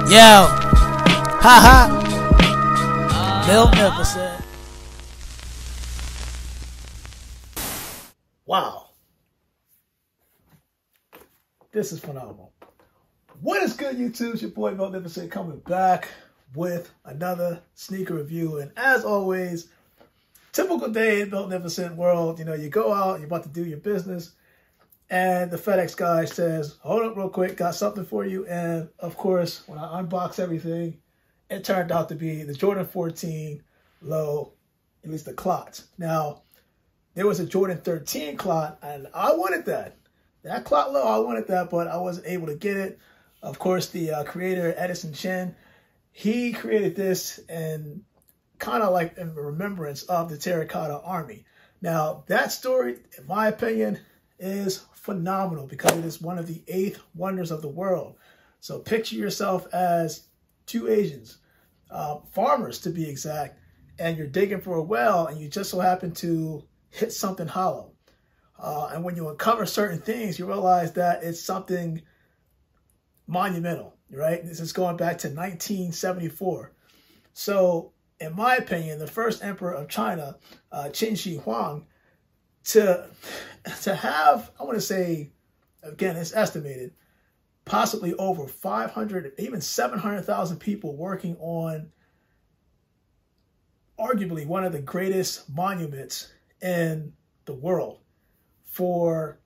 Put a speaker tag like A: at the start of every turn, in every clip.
A: Yo, haha, Bill Nicholson. Wow, this is phenomenal. What is good, YouTube? It's your boy Bill Nicholson coming back with another sneaker review. And as always, typical day in Bill Nicholson world. You know, you go out, you're about to do your business, and the FedEx guy says, hold up real quick, got something for you. And of course, when I unbox everything, it turned out to be the Jordan 14 low, at least the Clot. Now, there was a Jordan 13 Clot, and I wanted that. That Clot low, I wanted that, but I wasn't able to get it. Of course, the creator, Edison Chen, he created this and kind of like in remembrance of the Terracotta Army. Now, that story, in my opinion, is phenomenal because it is one of the 8 wonders of the world. So picture yourself as 2 Asians, farmers to be exact, and you're digging for a well and you just so happen to hit something hollow. And when you uncover certain things, you realize that it's something monumental, right? This is going back to 1974. So in my opinion, the first emperor of China, Qin Shi Huang, to have, I want to say, again, it's estimated, possibly over 500, even 700,000 people working on arguably one of the greatest monuments in the world for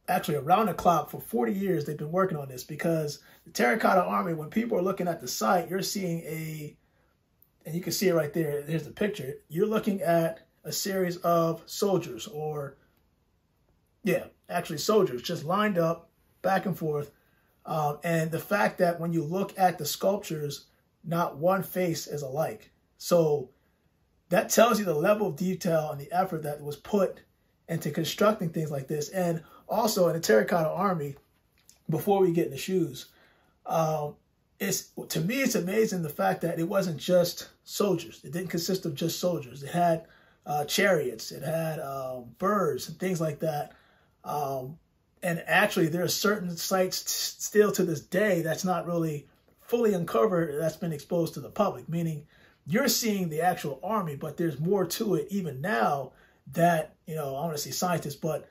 A: actually around the clock for 40 years. They've been working on this because the Terracotta Army, when people are looking at the site, you're seeing and you can see it right there. Here's the picture. You're looking at a series of soldiers, or yeah, actually soldiers just lined up back and forth. And the fact that when you look at the sculptures, not one face is alike. So that tells you the level of detail and the effort that was put into constructing things like this. And also in the Terracotta Army, before we get in the shoes, to me, it's amazing the fact that it wasn't just soldiers. It didn't consist of just soldiers. It had chariots, it had birds and things like that. And actually, there are certain sites still to this day that's not really fully uncovered, that's been exposed to the public, meaning you're seeing the actual army, but there's more to it even now that, you know, I want to say scientists, but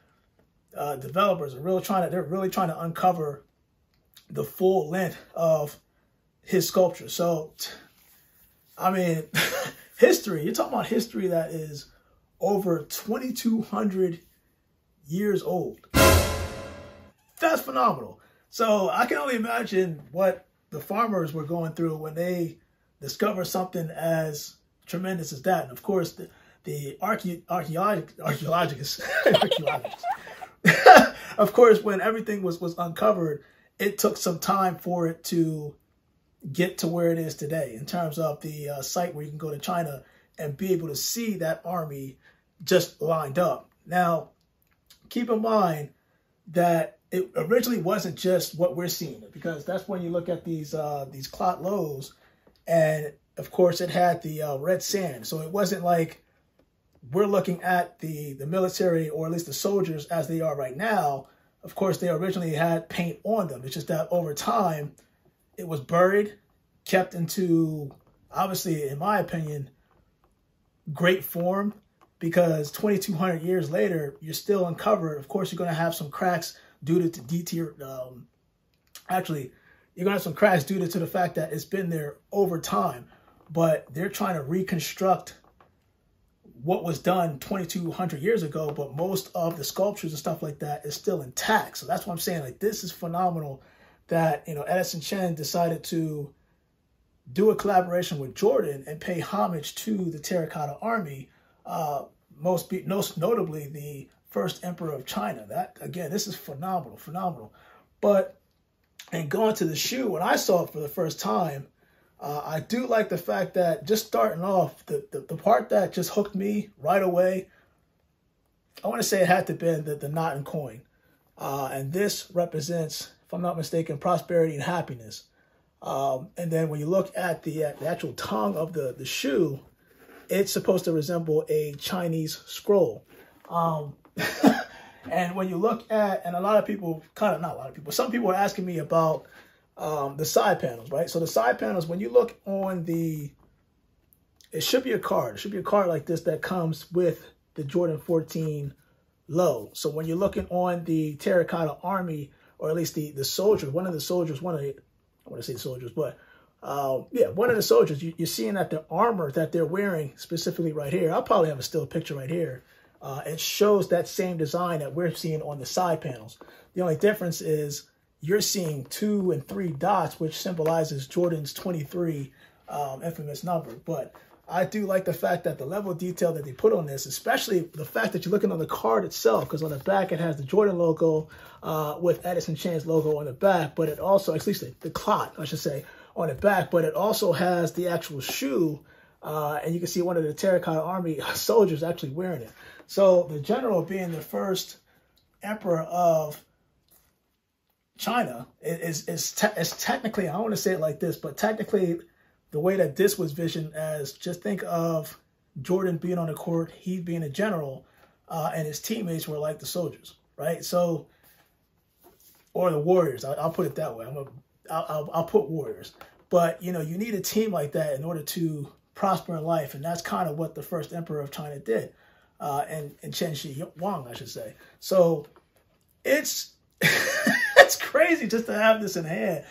A: developers are they're really trying to uncover the full length of his sculpture. So, I mean, history, you're talking about history that is over 2,200 years old. That's phenomenal. So I can only imagine what the farmers were going through when they discovered something as tremendous as that. And of course, the archaeologists, of course, when everything was uncovered, it took some time for it to get to where it is today in terms of the site where you can go to China and be able to see that army just lined up. Now, keep in mind that it originally wasn't just what we're seeing, because that's when you look at these Clot lows, and of course it had the red sand. So it wasn't like we're looking at the military, or at least the soldiers as they are right now. Of course, they originally had paint on them. It's just that over time, it was buried, kept into, obviously, in my opinion, great form, because 2,200 years later, you're still uncovered. Of course, you're going to have some cracks due to actually, you're going to have some cracks due to the fact that it's been there over time, but they're trying to reconstruct what was done 2,200 years ago, but most of the sculptures and stuff like that is still intact. So that's what I'm saying. Like, this is phenomenal that, you know, Edison Chen decided to do a collaboration with Jordan and pay homage to the Terracotta Army, most notably the first emperor of China. That, again, this is phenomenal, phenomenal. But, and going to the shoe, when I saw it for the first time, I do like the fact that just starting off, the part that just hooked me right away, I want to say it had to have been the knot and coin. And this represents, if I'm not mistaken, prosperity and happiness. And then when you look at the actual tongue of the shoe, it's supposed to resemble a Chinese scroll. And when you look at, and a lot of people, some people are asking me about the side panels, right? So the side panels, when you look on the, it should be a card. It should be a card like this that comes with the Jordan 14 low. So when you're looking on the Terracotta Army, or at least the soldiers, one of the soldiers, I want to say soldiers, but yeah, one of the soldiers, you're seeing that the armor that they're wearing, specifically right here, I'll probably have a still picture right here. It shows that same design that we're seeing on the side panels. The only difference is you're seeing 2 and 3 dots, which symbolizes Jordan's 23 infamous number. But I do like the fact that the level of detail that they put on this, especially the fact that you're looking on the card itself, because on the back it has the Jordan logo with Edison Chan's logo on the back, but it also, at least the Clot, I should say, on the back, but it also has the actual shoe, and you can see one of the Terracotta Army soldiers actually wearing it. So the general, being the first emperor of China, is technically, I don't want to say it like this, but technically the way that this was visioned as, just think of Jordan being on the court, he being a general, and his teammates were like the soldiers, right? So, or the warriors, I'll put it that way. I'll put warriors. But, you know, you need a team like that in order to prosper in life. And that's kind of what the first emperor of China did. And Chen Shi Huang, I should say. So it's, it's crazy just to have this in hand.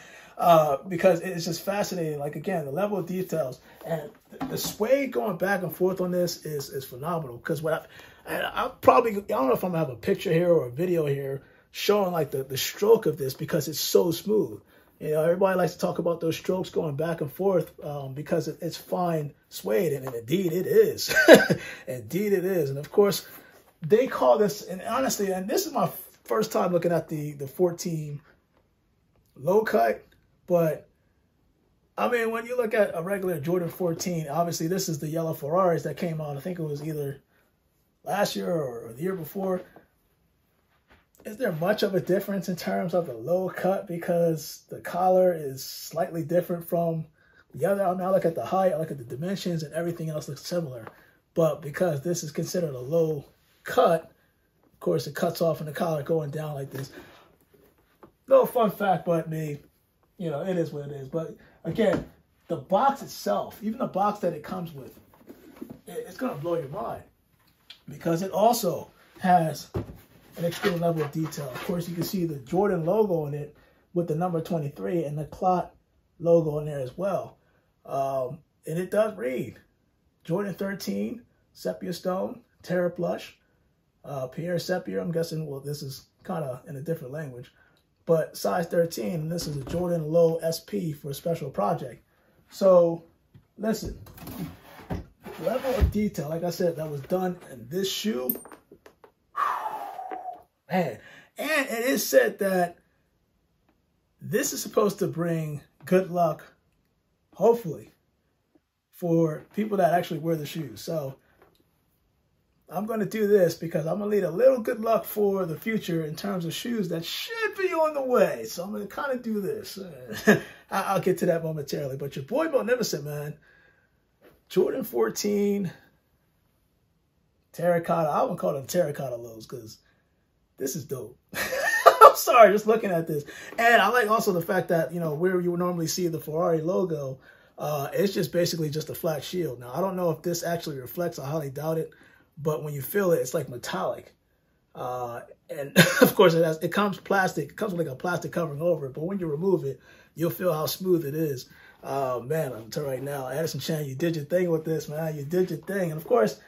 A: Because it's just fascinating. Like, again, the level of details and the suede going back and forth on this is phenomenal. Because what I probably, I don't know if I'm gonna have a picture here or a video here showing like the stroke of this, because it's so smooth. You know, everybody likes to talk about those strokes going back and forth because it's fine suede, and indeed it is. Indeed it is. And of course, they call this, and honestly, and this is my first time looking at the 14 low cut, but I mean, when you look at a regular Jordan 14, obviously this is the yellow Ferraris that came out, I think it was either last year or the year before. Is there much of a difference in terms of the low cut, because the collar is slightly different from the other? I mean, I look at the height, I look at the dimensions, and everything else looks similar. But because this is considered a low cut, of course, it cuts off in the collar going down like this. Little fun fact, but me, you know, it is what it is. But again, the box itself, even the box that it comes with, it's going to blow your mind, because it also has an extreme level of detail. Of course, you can see the Jordan logo on it with the number 23 and the Clot logo in there as well. And it does read Jordan 13, Sepia Stone, Terra Plush, Pierre Sepia. I'm guessing, well, this is kind of in a different language, but size 13, and this is a Jordan Low SP for a special project. So, listen, level of detail, like I said, that was done in this shoe. Man, and it is said that this is supposed to bring good luck, hopefully, for people that actually wear the shoes. So I'm going to do this because I'm going to lead a little good luck for the future in terms of shoes that should be on the way. So I'm going to kind of do this. I'll get to that momentarily. But your boy Magnificent, man, Jordan 14 Terracotta. I would call them Terracotta lows because this is dope. I'm sorry, just looking at this. And I like also the fact that, you know, where you would normally see the Ferrari logo, it's just basically just a flat shield. Now, I don't know if this actually reflects. I highly doubt it. But when you feel it, it's like metallic. And of course, it comes plastic. It comes with like a plastic covering over it. But when you remove it, you'll feel how smooth it is. Man, I'm telling you right now, Edison Chan, you did your thing with this, man. You did your thing. And of course,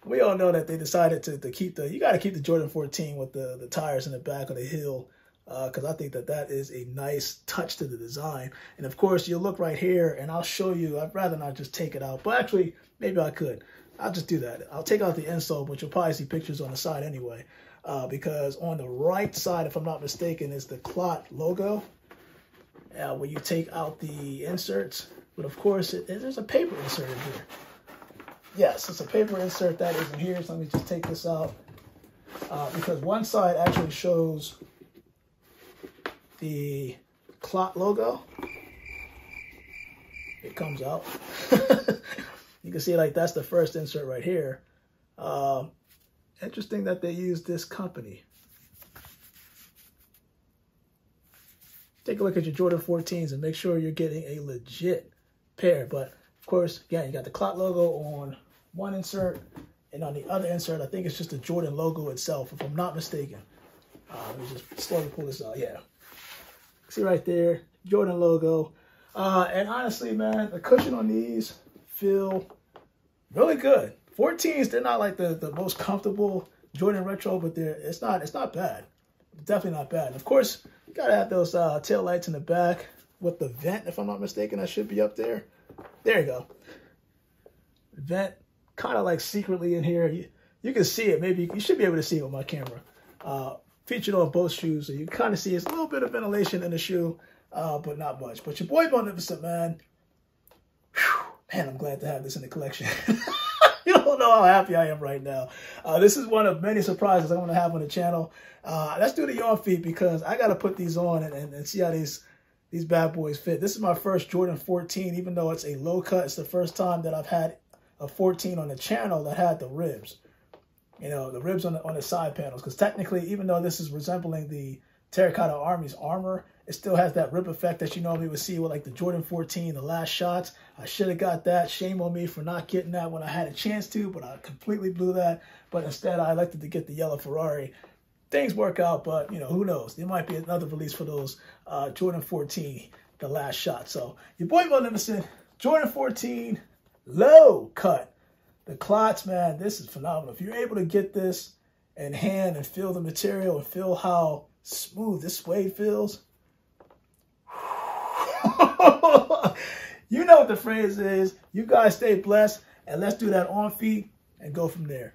A: we all know that they decided to keep the, you got to keep the Jordan 14 with the tires in the back of the heel, because I think that is a nice touch to the design. And of course, you'll look right here, and I'll show you. I'd rather not just take it out, but actually, maybe I could. I'll just do that. I'll take out the insole, but you'll probably see pictures on the side anyway, because on the right side, if I'm not mistaken, is the Clot logo, where you take out the inserts. But of course, there's a paper insert in here. Yes, it's a paper insert that is in here. So let me just take this out, because one side actually shows the Clot logo. It comes out. You can see like that's the first insert right here. Interesting that they use this company. take a look at your Jordan 14s and make sure you're getting a legit pair. But of course, again, you got the Clot logo on one insert, and on the other insert, I think it's just the Jordan logo itself, if I'm not mistaken. Let me just slowly pull this out. Yeah. See right there, Jordan logo. And honestly, man, the cushion on these feel really good. 14s, they're not like the most comfortable Jordan retro, but it's not bad. Definitely not bad. And of course, you gotta have those tail lights in the back with the vent, if I'm not mistaken. That should be up there. There you go. Vent kind of like secretly in here. You can see it. Maybe you should be able to see it with my camera. Featured on both shoes, so you kind of see it's a little bit of ventilation in the shoe, but not much. But your boy Magnificent, man. Whew, man, I'm glad to have this in the collection. You don't know how happy I am right now. This is one of many surprises I'm going to have on the channel. Let's do the yarn feet because I got to put these on and see how these bad boys fit. This is my first Jordan 14, even though it's a low cut. It's the first time that I've had a 14 on the channel that had the ribs. You know, the ribs on the side panels. Because technically, even though this is resembling the Terracotta Army's armor, it still has that rip effect that you normally would see with like the Jordan 14, the last shots. I should have got that. Shame on me for not getting that when I had a chance to, but I completely blew that. But instead, I elected to get the yellow Ferrari. Things work out, but, you know, who knows? There might be another release for those Jordan 14, the last shot. So, your boy Magnificent, Jordan 14, low cut. The clots, man, this is phenomenal. If you're able to get this in hand and feel the material and feel how smooth this suede feels, you know what the phrase is. You guys stay blessed, and let's do that on feet and go from there.